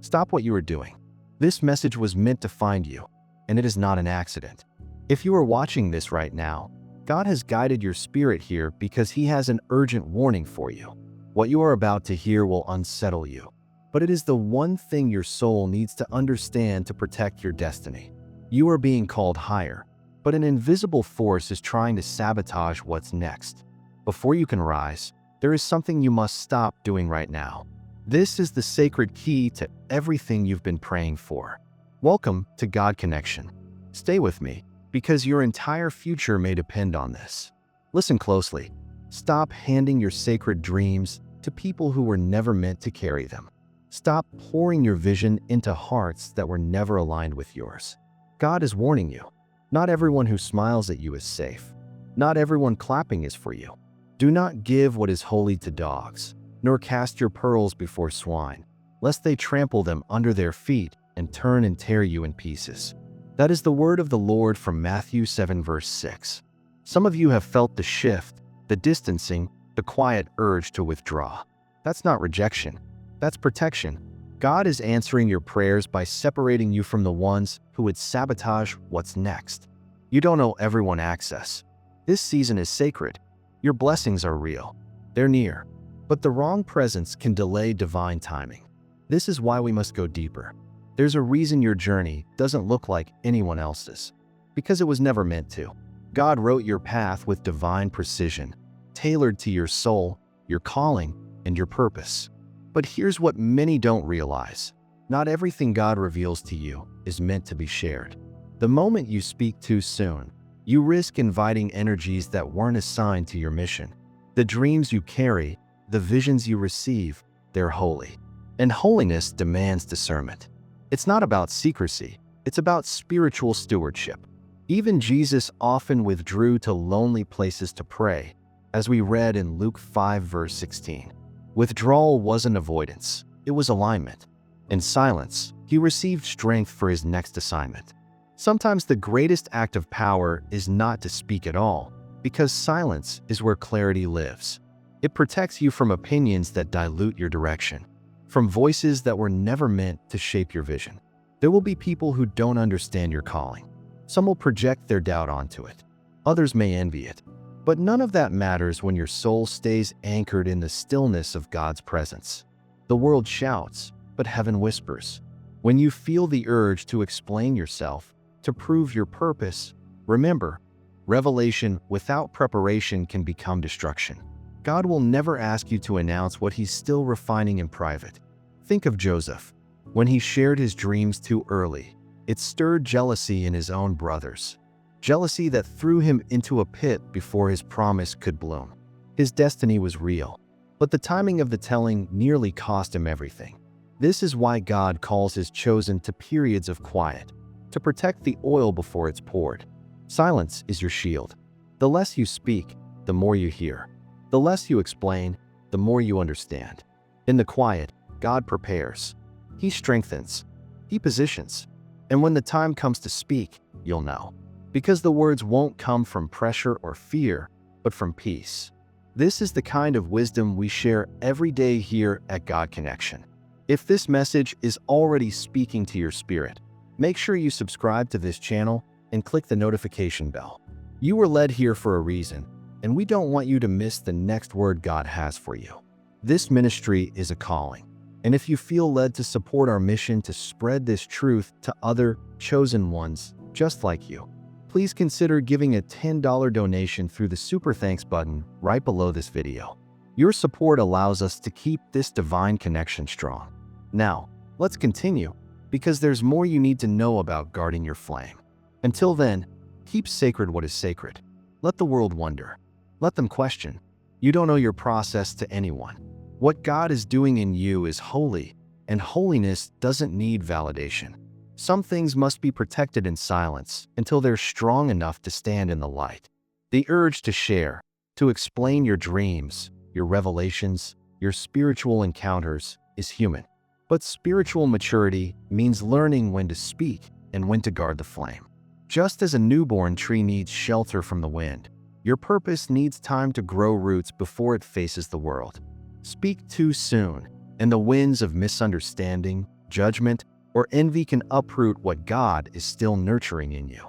Stop what you are doing. This message was meant to find you, and it is not an accident. If you are watching this right now, God has guided your spirit here because He has an urgent warning for you. What you are about to hear will unsettle you, but it is the one thing your soul needs to understand to protect your destiny. You are being called higher, but an invisible force is trying to sabotage what's next. Before you can rise, there is something you must stop doing right now. This is the sacred key to everything you've been praying for. Welcome to God Connection. Stay with me, because your entire future may depend on this. Listen closely. Stop handing your sacred dreams to people who were never meant to carry them. Stop pouring your vision into hearts that were never aligned with yours. God is warning you. Not everyone who smiles at you is safe. Not everyone clapping is for you. Do not give what is holy to dogs, nor cast your pearls before swine, lest they trample them under their feet and turn and tear you in pieces. That is the word of the Lord from Matthew 7 verse 6. Some of you have felt the shift, the distancing, the quiet urge to withdraw. That's not rejection. That's protection. God is answering your prayers by separating you from the ones who would sabotage what's next. You don't owe everyone access. This season is sacred. Your blessings are real. They're near. But the wrong presence can delay divine timing. This is why we must go deeper. There's a reason your journey doesn't look like anyone else's. Because it was never meant to. God wrote your path with divine precision, tailored to your soul, your calling, and your purpose. But here's what many don't realize. Not everything God reveals to you is meant to be shared. The moment you speak too soon, you risk inviting energies that weren't assigned to your mission. The dreams you carry, the visions you receive, they're holy. And holiness demands discernment. It's not about secrecy, it's about spiritual stewardship. Even Jesus often withdrew to lonely places to pray, as we read in Luke 5 verse 16. Withdrawal wasn't avoidance, it was alignment. In silence, he received strength for his next assignment. Sometimes the greatest act of power is not to speak at all, because silence is where clarity lives. It protects you from opinions that dilute your direction, from voices that were never meant to shape your vision. There will be people who don't understand your calling. Some will project their doubt onto it. Others may envy it. But none of that matters when your soul stays anchored in the stillness of God's presence. The world shouts, but heaven whispers. When you feel the urge to explain yourself, to prove your purpose, remember, revelation without preparation can become destruction. God will never ask you to announce what He's still refining in private. Think of Joseph. When he shared his dreams too early, it stirred jealousy in his own brothers. Jealousy that threw him into a pit before his promise could bloom. His destiny was real, but the timing of the telling nearly cost him everything. This is why God calls His chosen to periods of quiet, to protect the oil before it's poured. Silence is your shield. The less you speak, the more you hear. The less you explain, the more you understand. In the quiet, God prepares. He strengthens. He positions. And when the time comes to speak, you'll know. Because the words won't come from pressure or fear, but from peace. This is the kind of wisdom we share every day here at God Connection. If this message is already speaking to your spirit, make sure you subscribe to this channel and click the notification bell. You were led here for a reason, and we don't want you to miss the next word God has for you. This ministry is a calling, and if you feel led to support our mission to spread this truth to other chosen ones just like you, please consider giving a $10 donation through the Super Thanks button right below this video. Your support allows us to keep this divine connection strong. Now, let's continue, because there's more you need to know about guarding your flame. Until then, keep sacred what is sacred. Let the world wonder. Let them question. You don't owe your process to anyone. What God is doing in you is holy, and holiness doesn't need validation. Some things must be protected in silence until they're strong enough to stand in the light. The urge to share, to explain your dreams, your revelations, your spiritual encounters is human. But spiritual maturity means learning when to speak and when to guard the flame. Just as a newborn tree needs shelter from the wind, your purpose needs time to grow roots before it faces the world. Speak too soon, and the winds of misunderstanding, judgment, or envy can uproot what God is still nurturing in you.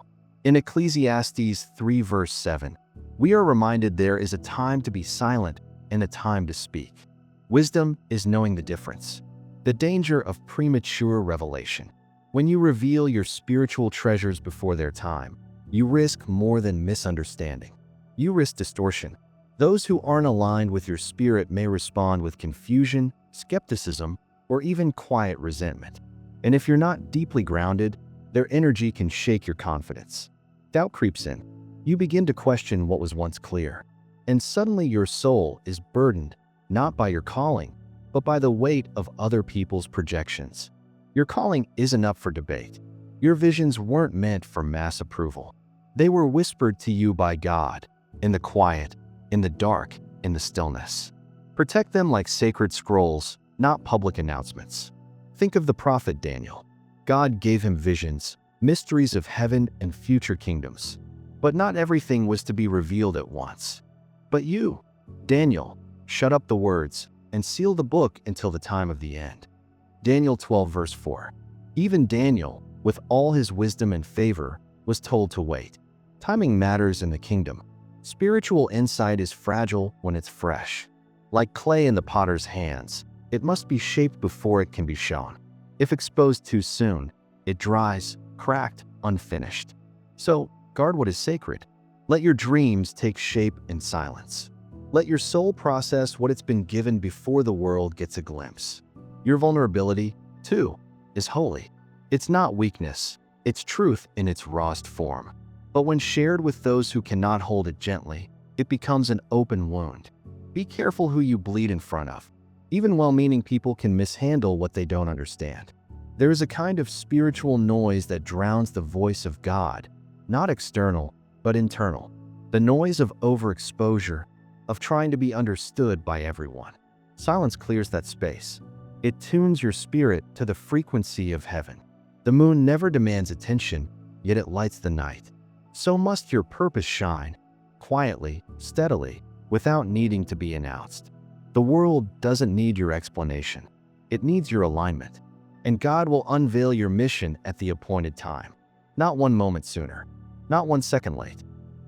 In Ecclesiastes 3 verse 7, we are reminded there is a time to be silent and a time to speak. Wisdom is knowing the difference. The danger of premature revelation. When you reveal your spiritual treasures before their time, you risk more than misunderstanding. You risk distortion. Those who aren't aligned with your spirit may respond with confusion, skepticism, or even quiet resentment. And if you're not deeply grounded, their energy can shake your confidence. Doubt creeps in. You begin to question what was once clear. And suddenly your soul is burdened, not by your calling, but by the weight of other people's projections. Your calling isn't up for debate. Your visions weren't meant for mass approval. They were whispered to you by God, in the quiet, in the dark, in the stillness. Protect them like sacred scrolls, not public announcements. Think of the prophet Daniel. God gave him visions, mysteries of heaven and future kingdoms. But not everything was to be revealed at once. But you, Daniel, shut up the words and seal the book until the time of the end. Daniel 12 verse 4. Even Daniel, with all his wisdom and favor, was told to wait. Timing matters in the kingdom. Spiritual insight is fragile when it's fresh. Like clay in the potter's hands, it must be shaped before it can be shown. If exposed too soon, it dries, cracked, unfinished. So, guard what is sacred. Let your dreams take shape in silence. Let your soul process what it's been given before the world gets a glimpse. Your vulnerability, too, is holy. It's not weakness, it's truth in its rawest form. But when shared with those who cannot hold it gently, it becomes an open wound. Be careful who you bleed in front of. Even well-meaning people can mishandle what they don't understand. There is a kind of spiritual noise that drowns the voice of God, not external, but internal. The noise of overexposure, of trying to be understood by everyone. Silence clears that space. It tunes your spirit to the frequency of heaven. The moon never demands attention, yet it lights the night. So must your purpose shine, quietly, steadily, without needing to be announced. The world doesn't need your explanation. It needs your alignment. And God will unveil your mission at the appointed time. Not one moment sooner. Not 1 second late.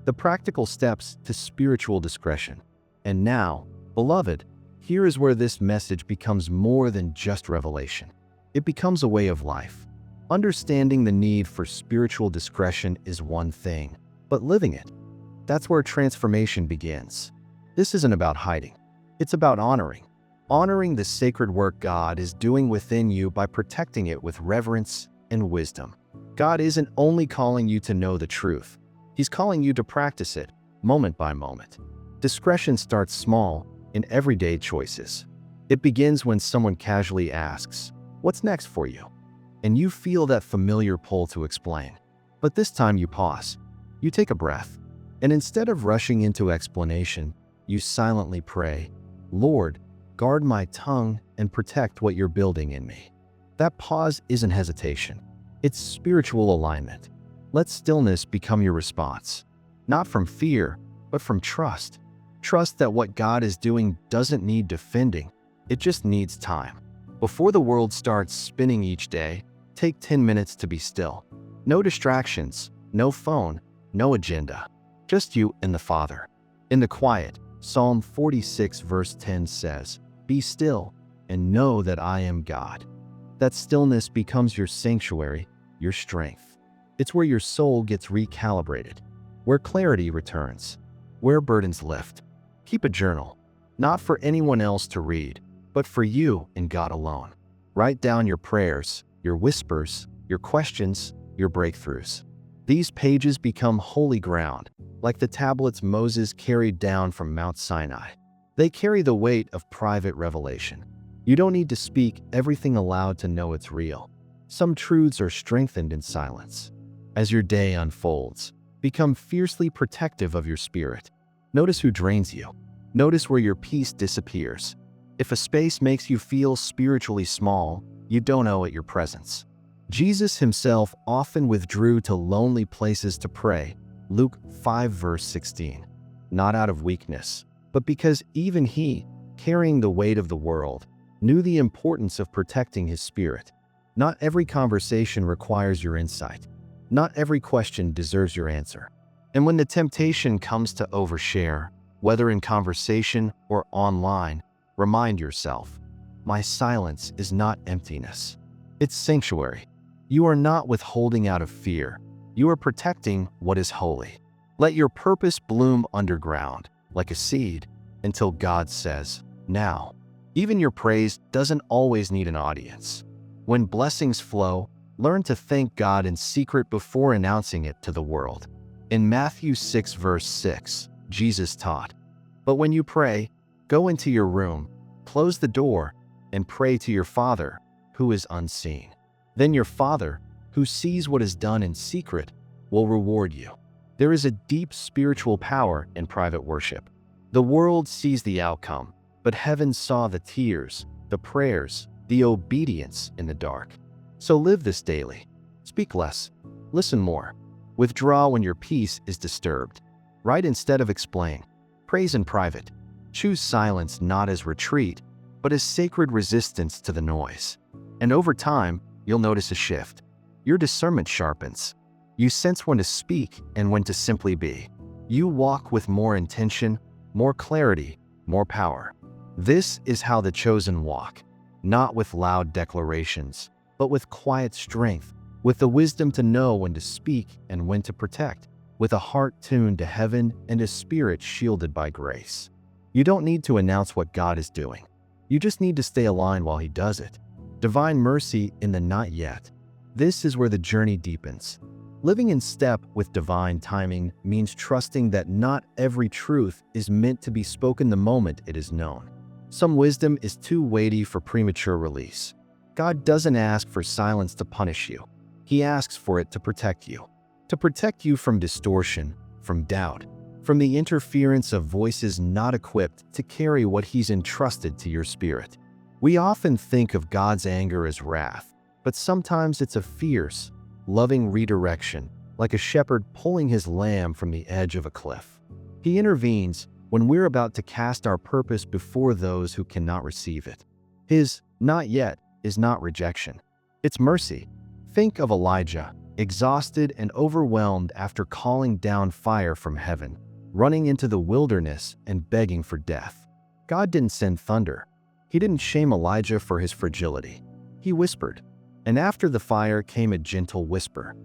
The practical steps to spiritual discretion. And now, beloved, here is where this message becomes more than just revelation. It becomes a way of life. Understanding the need for spiritual discretion is one thing, but living it, that's where transformation begins. This isn't about hiding. It's about honoring. Honoring the sacred work God is doing within you by protecting it with reverence and wisdom. God isn't only calling you to know the truth. He's calling you to practice it, moment by moment. Discretion starts small, in everyday choices. It begins when someone casually asks, "What's next for you?" And you feel that familiar pull to explain. But this time you pause. You take a breath. And instead of rushing into explanation, you silently pray, "Lord, guard my tongue and protect what you're building in me." That pause isn't hesitation. It's spiritual alignment. Let stillness become your response. Not from fear, but from trust. Trust that what God is doing doesn't need defending. It just needs time. Before the world starts spinning each day, take 10 minutes to be still. No distractions, no phone, no agenda. Just you and the Father. In the quiet, Psalm 46 verse 10 says, "Be still and know that I am God." That stillness becomes your sanctuary, your strength. It's where your soul gets recalibrated, where clarity returns, where burdens lift. Keep a journal, not for anyone else to read, but for you and God alone. Write down your prayers, your whispers, your questions, your breakthroughs. These pages become holy ground, like the tablets Moses carried down from Mount Sinai. They carry the weight of private revelation. You don't need to speak everything aloud to know it's real. Some truths are strengthened in silence. As your day unfolds, become fiercely protective of your spirit. Notice who drains you. Notice where your peace disappears. If a space makes you feel spiritually small, you don't owe it your presence. Jesus himself often withdrew to lonely places to pray, Luke 5 verse 16. Not out of weakness, but because even he, carrying the weight of the world, knew the importance of protecting his spirit. Not every conversation requires your insight. Not every question deserves your answer. And when the temptation comes to overshare, whether in conversation or online, remind yourself, my silence is not emptiness. It's sanctuary. You are not withholding out of fear. You are protecting what is holy. Let your purpose bloom underground, like a seed, until God says, now. Even your praise doesn't always need an audience. When blessings flow, learn to thank God in secret before announcing it to the world. In Matthew 6 verse 6, Jesus taught, but when you pray, go into your room, close the door, and pray to your Father, who is unseen. Then your Father, who sees what is done in secret, will reward you. There is a deep spiritual power in private worship. The world sees the outcome, but heaven saw the tears, the prayers, the obedience in the dark. So live this daily. Speak less. Listen more. Withdraw when your peace is disturbed. Write instead of explain. Praise in private. Choose silence not as retreat, but as sacred resistance to the noise. And over time, you'll notice a shift. Your discernment sharpens. You sense when to speak and when to simply be. You walk with more intention, more clarity, more power. This is how the chosen walk, not with loud declarations, but with quiet strength, with the wisdom to know when to speak and when to protect, with a heart tuned to heaven and a spirit shielded by grace. You don't need to announce what God is doing. You just need to stay aligned while He does it. Divine mercy in the not yet. This is where the journey deepens. Living in step with divine timing means trusting that not every truth is meant to be spoken the moment it is known. Some wisdom is too weighty for premature release. God doesn't ask for silence to punish you. He asks for it to protect you. To protect you from distortion, from doubt, from the interference of voices not equipped to carry what He's entrusted to your spirit. We often think of God's anger as wrath, but sometimes it's a fierce, loving redirection, like a shepherd pulling his lamb from the edge of a cliff. He intervenes when we're about to cast our purpose before those who cannot receive it. His not yet is not rejection. It's mercy. Think of Elijah, exhausted and overwhelmed after calling down fire from heaven, running into the wilderness and begging for death. God didn't send thunder. He didn't shame Elijah for his fragility. He whispered, and after the fire came a gentle whisper.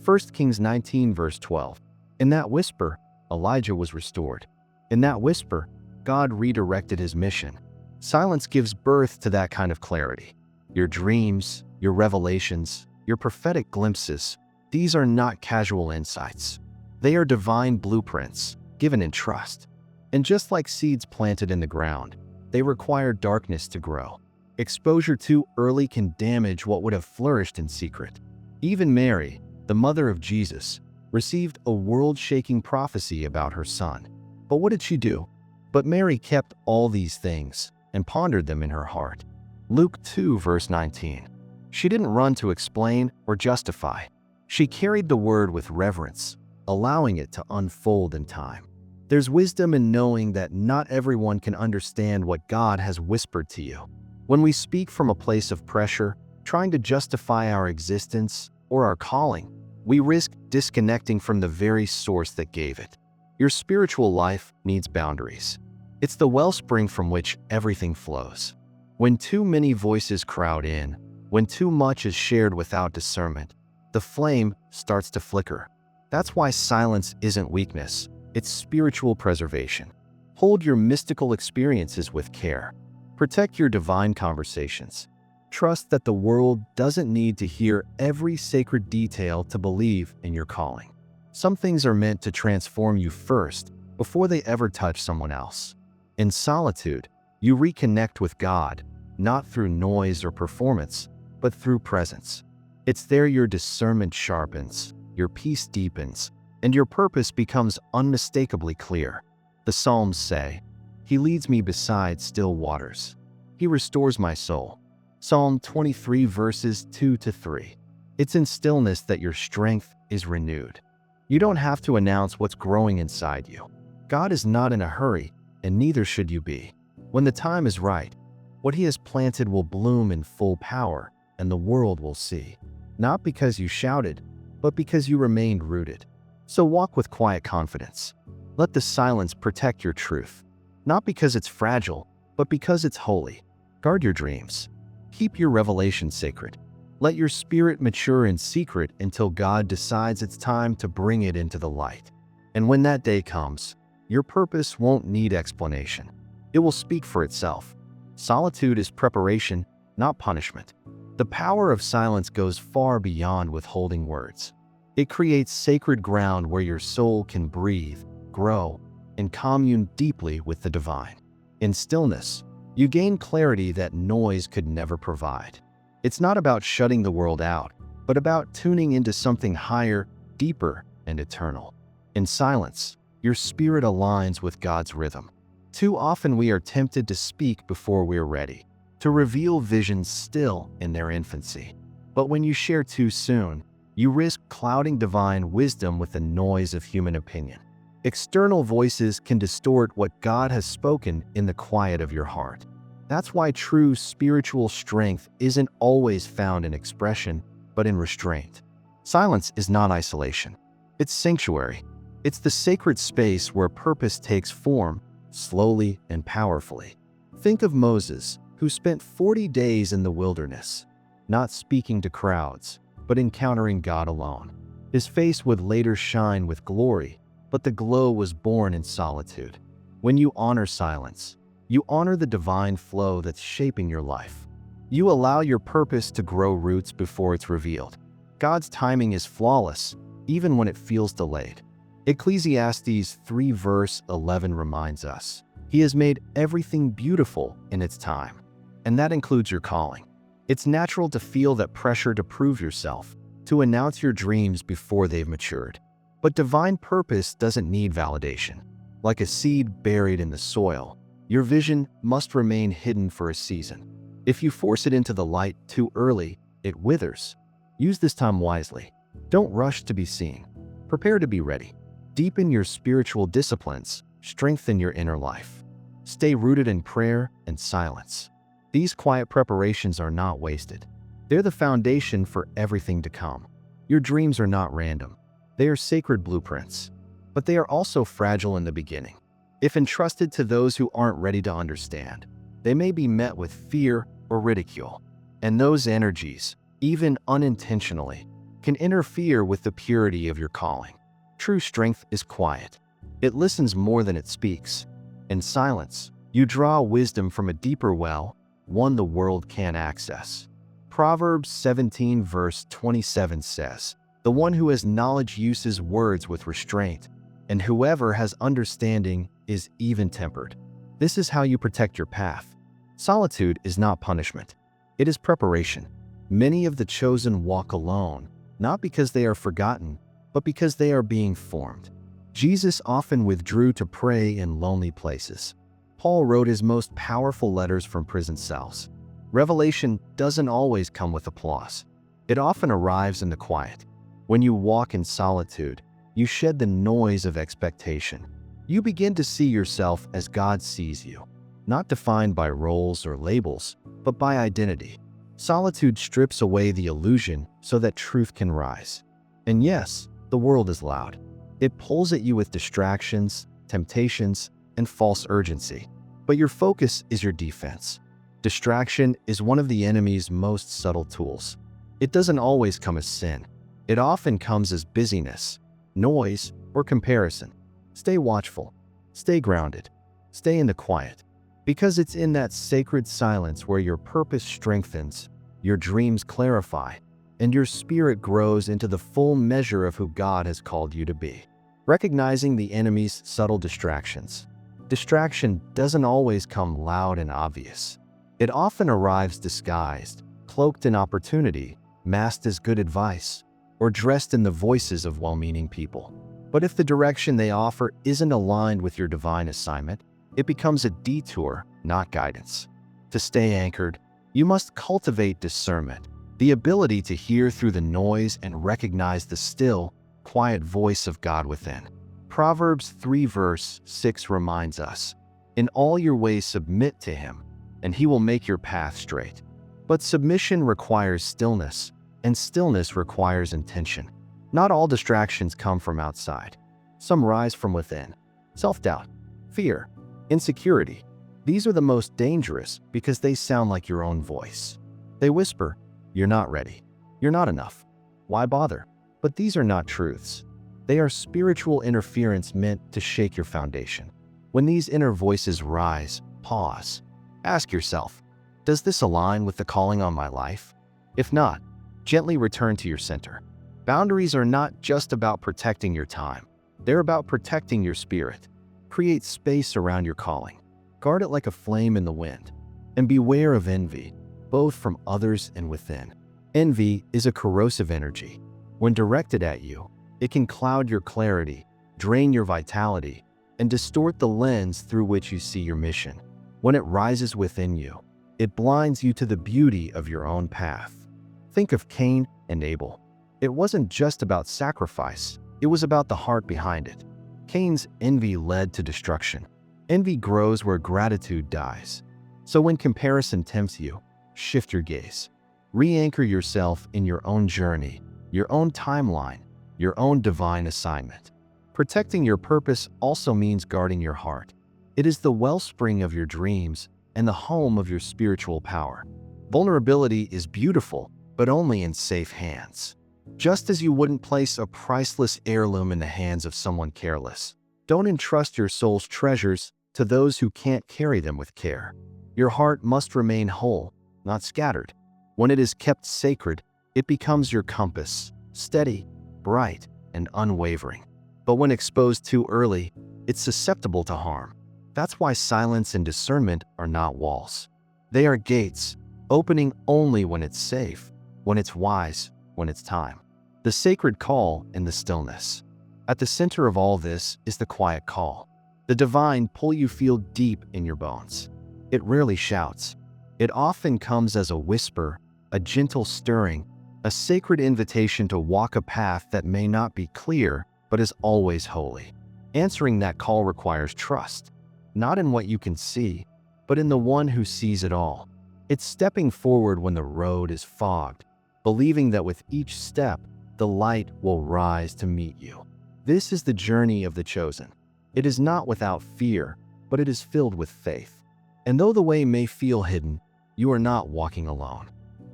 1 Kings 19 verse 12. In that whisper, Elijah was restored. In that whisper, God redirected his mission. Silence gives birth to that kind of clarity. Your dreams, your revelations, your prophetic glimpses, these are not casual insights. They are divine blueprints, given in trust. And just like seeds planted in the ground, they require darkness to grow. Exposure too early can damage what would have flourished in secret. Even Mary, the mother of Jesus, received a world-shaking prophecy about her son. But what did she do? But Mary kept all these things and pondered them in her heart. Luke 2 verse 19. She didn't run to explain or justify. She carried the word with reverence, allowing it to unfold in time. There's wisdom in knowing that not everyone can understand what God has whispered to you. When we speak from a place of pressure, trying to justify our existence or our calling, we risk disconnecting from the very source that gave it. Your spiritual life needs boundaries. It's the wellspring from which everything flows. When too many voices crowd in, when too much is shared without discernment, the flame starts to flicker. That's why silence isn't weakness, it's spiritual preservation. Hold your mystical experiences with care. Protect your divine conversations. Trust that the world doesn't need to hear every sacred detail to believe in your calling. Some things are meant to transform you first, before they ever touch someone else. In solitude, you reconnect with God, not through noise or performance, but through presence. It's there your discernment sharpens, your peace deepens, and your purpose becomes unmistakably clear. The Psalms say, He leads me beside still waters. He restores my soul. Psalm 23 verses 2-3. It's in stillness that your strength is renewed. You don't have to announce what's growing inside you. God is not in a hurry, and neither should you be. When the time is right, what He has planted will bloom in full power, and the world will see. Not because you shouted, but because you remained rooted. So walk with quiet confidence. Let the silence protect your truth. Not because it's fragile, but because it's holy. Guard your dreams. Keep your revelation sacred. Let your spirit mature in secret until God decides it's time to bring it into the light. And when that day comes, your purpose won't need explanation. It will speak for itself. Solitude is preparation, not punishment. The power of silence goes far beyond withholding words. It creates sacred ground where your soul can breathe, grow, and commune deeply with the divine. In stillness, you gain clarity that noise could never provide. It's not about shutting the world out, but about tuning into something higher, deeper, and eternal. In silence, your spirit aligns with God's rhythm. Too often we are tempted to speak before we're ready, to reveal visions still in their infancy. But when you share too soon, you risk clouding divine wisdom with the noise of human opinion. External voices can distort what God has spoken in the quiet of your heart. That's why true spiritual strength isn't always found in expression, but in restraint. Silence is not isolation. It's sanctuary. It's the sacred space where purpose takes form, slowly and powerfully. Think of Moses, who spent 40 days in the wilderness, not speaking to crowds, but encountering God alone. His face would later shine with glory, but the glow was born in solitude. When you honor silence, you honor the divine flow that's shaping your life. You allow your purpose to grow roots before it's revealed. God's timing is flawless, even when it feels delayed. Ecclesiastes 3 verse 11 reminds us, He has made everything beautiful in its time. And that includes your calling. It's natural to feel that pressure to prove yourself, to announce your dreams before they've matured. But divine purpose doesn't need validation. Like a seed buried in the soil, your vision must remain hidden for a season. If you force it into the light too early, it withers. Use this time wisely. Don't rush to be seen. Prepare to be ready. Deepen your spiritual disciplines. Strengthen your inner life. Stay rooted in prayer and silence. These quiet preparations are not wasted. They're the foundation for everything to come. Your dreams are not random. They are sacred blueprints. But they are also fragile in the beginning. If entrusted to those who aren't ready to understand, they may be met with fear or ridicule. And those energies, even unintentionally, can interfere with the purity of your calling. True strength is quiet. It listens more than it speaks. In silence, you draw wisdom from a deeper well, one the world can't access. Proverbs 17 verse 27 says, "The one who has knowledge uses words with restraint, and whoever has understanding is even-tempered." This is how you protect your path. Solitude is not punishment. It is preparation. Many of the chosen walk alone, not because they are forgotten, but because they are being formed. Jesus often withdrew to pray in lonely places. Paul wrote his most powerful letters from prison cells. Revelation doesn't always come with applause. It often arrives in the quiet. When you walk in solitude, you shed the noise of expectation. You begin to see yourself as God sees you, not defined by roles or labels, but by identity. Solitude strips away the illusion so that truth can rise. And yes, the world is loud. It pulls at you with distractions, temptations, and false urgency. But your focus is your defense. Distraction is one of the enemy's most subtle tools. It doesn't always come as sin. It often comes as busyness, noise, or comparison. Stay watchful. Stay grounded. Stay in the quiet. Because it's in that sacred silence where your purpose strengthens, your dreams clarify, and your spirit grows into the full measure of who God has called you to be. Recognizing the enemy's subtle distractions. Distraction doesn't always come loud and obvious. It often arrives disguised, cloaked in opportunity, masked as good advice, or dressed in the voices of well-meaning people. But if the direction they offer isn't aligned with your divine assignment, it becomes a detour, not guidance. To stay anchored, you must cultivate discernment, the ability to hear through the noise and recognize the still, quiet voice of God within. Proverbs 3 verse 6 reminds us, "In all your ways submit to Him, and He will make your path straight." But submission requires stillness, and stillness requires intention. Not all distractions come from outside. Some rise from within. Self-doubt, fear, insecurity. These are the most dangerous because they sound like your own voice. They whisper, "You're not ready. You're not enough. Why bother?" But these are not truths. They are spiritual interference meant to shake your foundation. When these inner voices rise, pause. Ask yourself, does this align with the calling on my life? If not, gently return to your center. Boundaries are not just about protecting your time. They're about protecting your spirit. Create space around your calling. Guard it like a flame in the wind. And beware of envy, both from others and within. Envy is a corrosive energy. When directed at you, it can cloud your clarity, drain your vitality, and distort the lens through which you see your mission. When it rises within you, it blinds you to the beauty of your own path. Think of Cain and Abel. It wasn't just about sacrifice, it was about the heart behind it. Cain's envy led to destruction. Envy grows where gratitude dies. So when comparison tempts you, shift your gaze. Re-anchor yourself in your own journey, your own timeline, your own divine assignment. Protecting your purpose also means guarding your heart. It is the wellspring of your dreams and the home of your spiritual power. Vulnerability is beautiful, but only in safe hands. Just as you wouldn't place a priceless heirloom in the hands of someone careless, don't entrust your soul's treasures to those who can't carry them with care. Your heart must remain whole, not scattered. When it is kept sacred, it becomes your compass, steady, bright, and unwavering. But when exposed too early, it's susceptible to harm. That's why silence and discernment are not walls. They are gates, opening only when it's safe, when it's wise, when it's time. The sacred call and the stillness. At the center of all this is the quiet call. The divine pull you feel deep in your bones. It rarely shouts. It often comes as a whisper, a gentle stirring, a sacred invitation to walk a path that may not be clear, but is always holy. Answering that call requires trust, not in what you can see, but in the one who sees it all. It's stepping forward when the road is fogged, believing that with each step, the light will rise to meet you. This is the journey of the chosen. It is not without fear, but it is filled with faith. And though the way may feel hidden, you are not walking alone.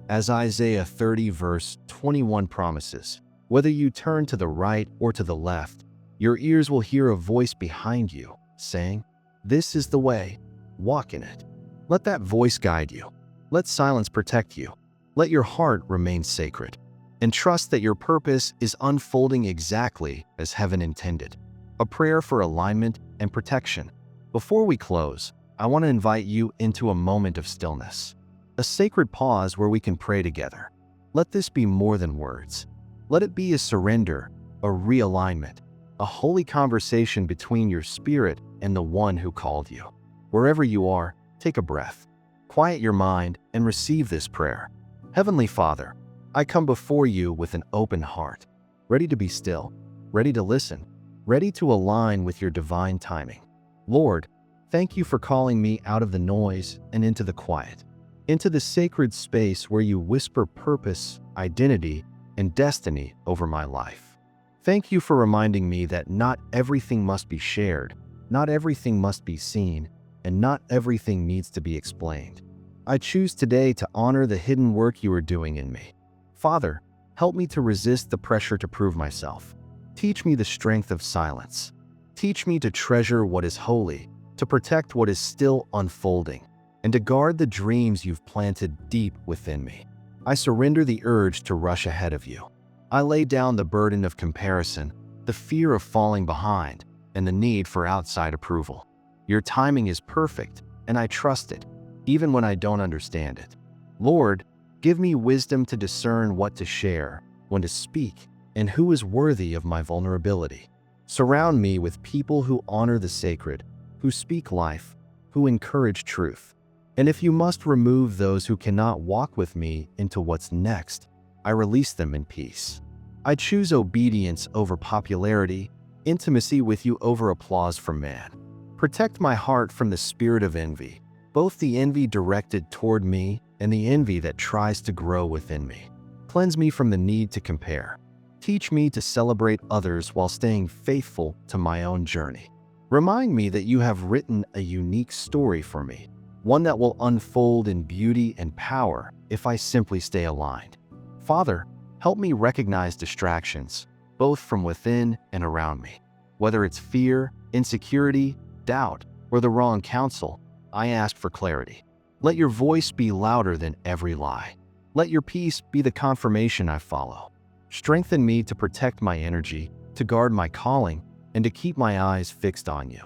As Isaiah 30 verse 21 promises, whether you turn to the right or to the left, your ears will hear a voice behind you saying, "This is the way, walk in it." Let that voice guide you. Let silence protect you. Let your heart remain sacred. And trust that your purpose is unfolding exactly as heaven intended. A prayer for alignment and protection. Before we close, I want to invite you into a moment of stillness. A sacred pause where we can pray together. Let this be more than words. Let it be a surrender, a realignment, a holy conversation between your spirit and the one who called you. Wherever you are, take a breath. Quiet your mind and receive this prayer. Heavenly Father, I come before you with an open heart, ready to be still, ready to listen, ready to align with your divine timing. Lord, thank you for calling me out of the noise and into the quiet, into the sacred space where you whisper purpose, identity, and destiny over my life. Thank you for reminding me that not everything must be shared, not everything must be seen, and not everything needs to be explained. I choose today to honor the hidden work you are doing in me. Father, help me to resist the pressure to prove myself. Teach me the strength of silence. Teach me to treasure what is holy, to protect what is still unfolding, and to guard the dreams you've planted deep within me. I surrender the urge to rush ahead of you. I lay down the burden of comparison, the fear of falling behind, and the need for outside approval. Your timing is perfect, and I trust it, even when I don't understand it. Lord, give me wisdom to discern what to share, when to speak, and who is worthy of my vulnerability. Surround me with people who honor the sacred, who speak life, who encourage truth. And if you must remove those who cannot walk with me into what's next, I release them in peace. I choose obedience over popularity, intimacy with you over applause from man. Protect my heart from the spirit of envy, both the envy directed toward me and the envy that tries to grow within me. Cleanse me from the need to compare. Teach me to celebrate others while staying faithful to my own journey. Remind me that you have written a unique story for me, one that will unfold in beauty and power if I simply stay aligned. Father, help me recognize distractions, both from within and around me. Whether it's fear, insecurity, doubt, or the wrong counsel, I ask for clarity. Let your voice be louder than every lie. Let your peace be the confirmation I follow. Strengthen me to protect my energy, to guard my calling, and to keep my eyes fixed on you.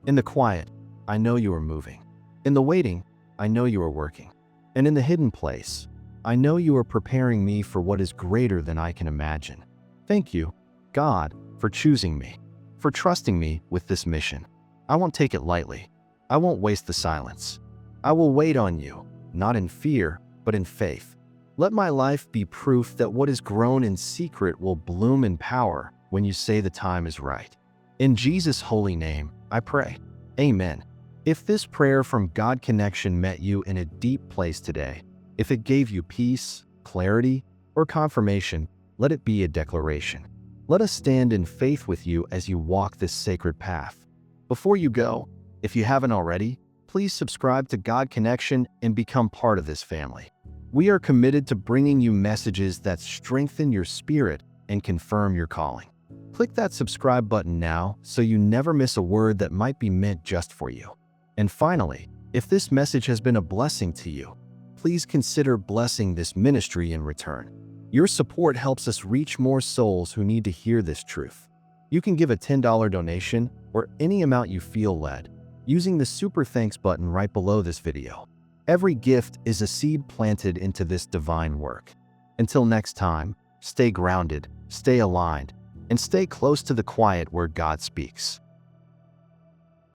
In the quiet, I know you are moving. In the waiting, I know you are working. And in the hidden place, I know you are preparing me for what is greater than I can imagine. Thank you, God, for choosing me, for trusting me with this mission. I won't take it lightly. I won't waste the silence. I will wait on you, not in fear, but in faith. Let my life be proof that what is grown in secret will bloom in power when you say the time is right. In Jesus' holy name, I pray. Amen. If this prayer from God Connection met you in a deep place today, if it gave you peace, clarity, or confirmation, let it be a declaration. Let us stand in faith with you as you walk this sacred path. Before you go, if you haven't already, please subscribe to God Connection and become part of this family. We are committed to bringing you messages that strengthen your spirit and confirm your calling. Click that subscribe button now so you never miss a word that might be meant just for you. And finally, if this message has been a blessing to you, please consider blessing this ministry in return. Your support helps us reach more souls who need to hear this truth. You can give a $10 donation or any amount you feel led using the Super Thanks button right below this video. Every gift is a seed planted into this divine work. Until next time, stay grounded, stay aligned, and stay close to the quiet where God speaks.